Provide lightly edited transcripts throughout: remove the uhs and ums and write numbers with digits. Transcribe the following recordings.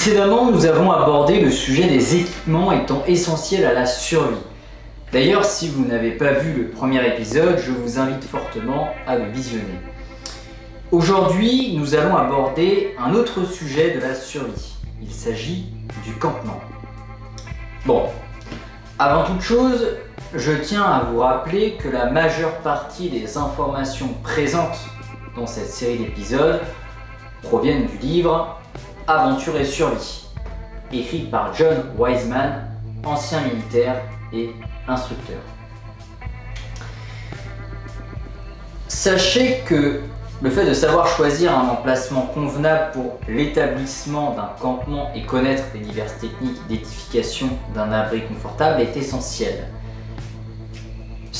Précédemment, nous avons abordé le sujet des équipements étant essentiels à la survie. D'ailleurs, si vous n'avez pas vu le premier épisode, je vous invite fortement à le visionner. Aujourd'hui, nous allons aborder un autre sujet de la survie. Il s'agit du campement. Bon, avant toute chose, je tiens à vous rappeler que la majeure partie des informations présentes dans cette série d'épisodes proviennent du livre Aventure et survie, écrit par John Wiseman, ancien militaire et instructeur. Sachez que le fait de savoir choisir un emplacement convenable pour l'établissement d'un campement et connaître les diverses techniques d'édification d'un abri confortable est essentiel.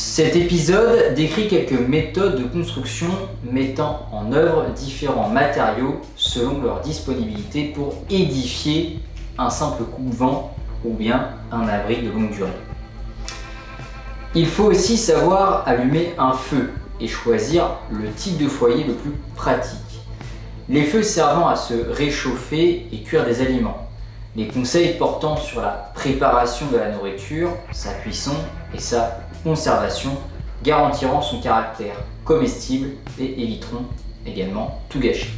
Cet épisode décrit quelques méthodes de construction mettant en œuvre différents matériaux selon leur disponibilité pour édifier un simple coupe-vent ou bien un abri de longue durée. Il faut aussi savoir allumer un feu et choisir le type de foyer le plus pratique. Les feux servant à se réchauffer et cuire des aliments. Les conseils portant sur la préparation de la nourriture, sa cuisson et sa conservation garantiront son caractère comestible et éviteront également tout gâcher.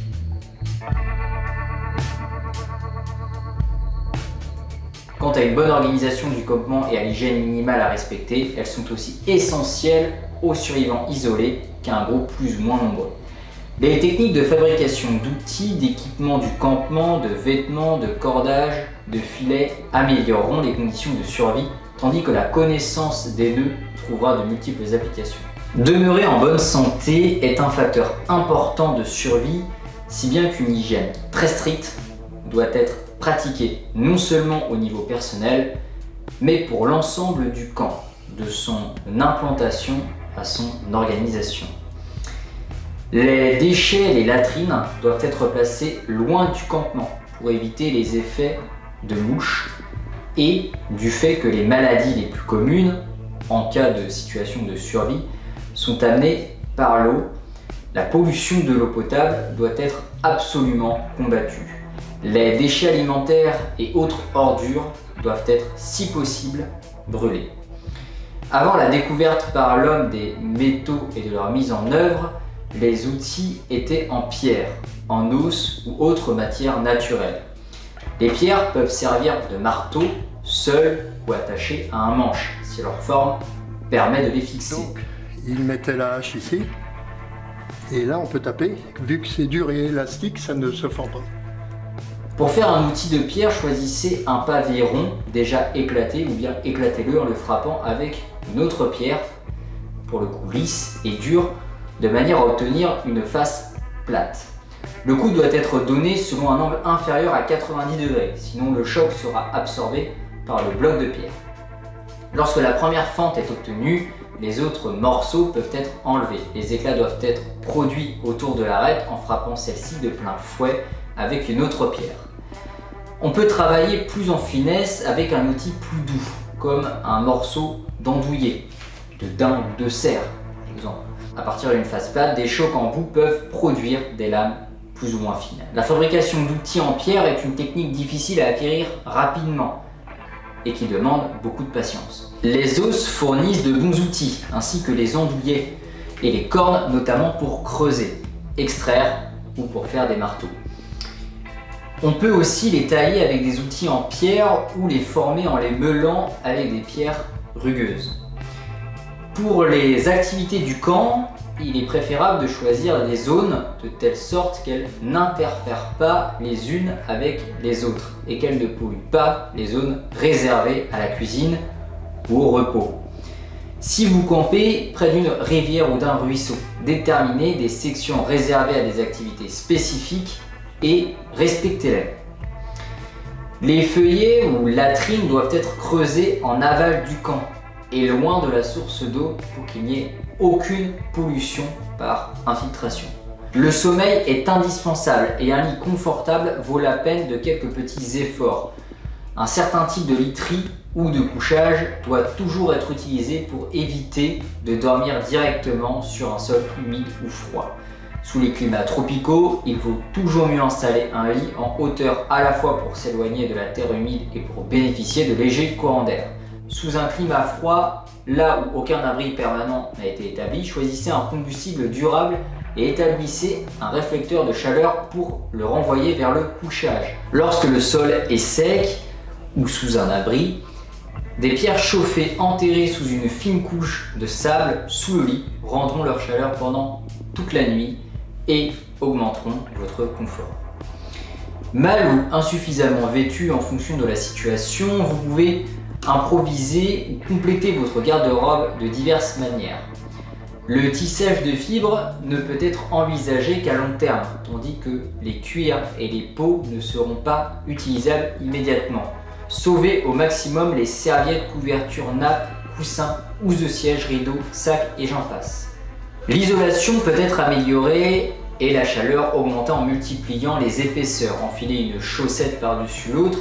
Quant à une bonne organisation du campement et à l'hygiène minimale à respecter, elles sont aussi essentielles aux survivants isolés qu'à un groupe plus ou moins nombreux. Les techniques de fabrication d'outils, d'équipements du campement, de vêtements, de cordage, de filets amélioreront les conditions de survie, tandis que la connaissance des nœuds trouvera de multiples applications. Demeurer en bonne santé est un facteur important de survie, si bien qu'une hygiène très stricte doit être pratiquée non seulement au niveau personnel, mais pour l'ensemble du camp, de son implantation à son organisation. Les déchets et les latrines doivent être placés loin du campement pour éviter les effets de mouches et du fait que les maladies les plus communes, en cas de situation de survie, sont amenées par l'eau. La pollution de l'eau potable doit être absolument combattue. Les déchets alimentaires et autres ordures doivent être, si possible, brûlés. Avant la découverte par l'homme des métaux et de leur mise en œuvre, les outils étaient en pierre, en os ou autres matières naturelles. Les pierres peuvent servir de marteau, seules ou attachées à un manche, si leur forme permet de les fixer. Donc, il mettait la hache ici, et là on peut taper. Vu que c'est dur et élastique, ça ne se fend pas. Pour faire un outil de pierre, choisissez un pavé rond déjà éclaté ou bien éclatez-le en le frappant avec une autre pierre, pour le coup lisse et dure, de manière à obtenir une face plate. Le coup doit être donné selon un angle inférieur à 90 degrés, sinon le choc sera absorbé par le bloc de pierre. Lorsque la première fente est obtenue, les autres morceaux peuvent être enlevés. Les éclats doivent être produits autour de l'arête en frappant celle-ci de plein fouet avec une autre pierre. On peut travailler plus en finesse avec un outil plus doux, comme un morceau d'andouillé, de daim ou de cerf, par exemple. À partir d'une face plate, des chocs en bout peuvent produire des lames plus ou moins fines. La fabrication d'outils en pierre est une technique difficile à acquérir rapidement et qui demande beaucoup de patience. Les os fournissent de bons outils, ainsi que les andouillets et les cornes, notamment pour creuser, extraire ou pour faire des marteaux. On peut aussi les tailler avec des outils en pierre ou les former en les meulant avec des pierres rugueuses. Pour les activités du camp, il est préférable de choisir des zones de telle sorte qu'elles n'interfèrent pas les unes avec les autres et qu'elles ne polluent pas les zones réservées à la cuisine ou au repos. Si vous campez près d'une rivière ou d'un ruisseau, déterminez des sections réservées à des activités spécifiques et respectez-les. Les feuillets ou latrines doivent être creusés en aval du camp et loin de la source d'eau pour qu'il n'y ait aucune pollution par infiltration. Le sommeil est indispensable et un lit confortable vaut la peine de quelques petits efforts. Un certain type de literie ou de couchage doit toujours être utilisé pour éviter de dormir directement sur un sol humide ou froid. Sous les climats tropicaux, il vaut toujours mieux installer un lit en hauteur à la fois pour s'éloigner de la terre humide et pour bénéficier de légers courants d'air. Sous un climat froid, là où aucun abri permanent n'a été établi, choisissez un combustible durable et établissez un réflecteur de chaleur pour le renvoyer vers le couchage. Lorsque le sol est sec ou sous un abri, des pierres chauffées enterrées sous une fine couche de sable sous le lit rendront leur chaleur pendant toute la nuit et augmenteront votre confort. Mal ou insuffisamment vêtu en fonction de la situation, vous pouvez improviser ou compléter votre garde-robe de diverses manières. Le tissage de fibres ne peut être envisagé qu'à long terme, tandis que les cuirs et les peaux ne seront pas utilisables immédiatement. Sauvez au maximum les serviettes, couvertures, nappes, coussins, housses de siège, rideaux, sacs et j'en passe. L'isolation peut être améliorée et la chaleur augmentée en multipliant les épaisseurs. Enfilez une chaussette par-dessus l'autre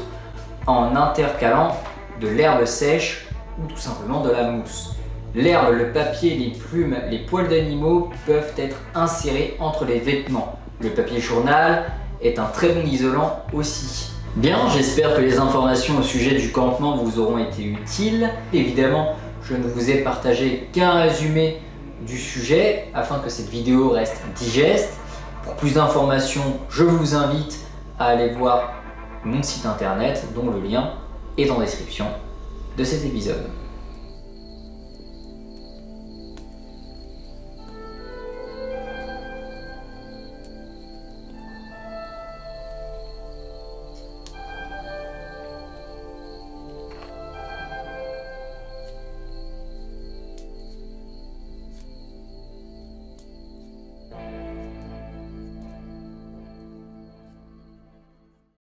en intercalant de l'herbe sèche ou tout simplement de la mousse. L'herbe, le papier, les plumes, les poils d'animaux peuvent être insérés entre les vêtements. Le papier journal est un très bon isolant aussi. Bien, j'espère que les informations au sujet du campement vous auront été utiles. Évidemment, je ne vous ai partagé qu'un résumé du sujet afin que cette vidéo reste digeste. Pour plus d'informations, je vous invite à aller voir mon site internet dont le lien est en description de cet épisode.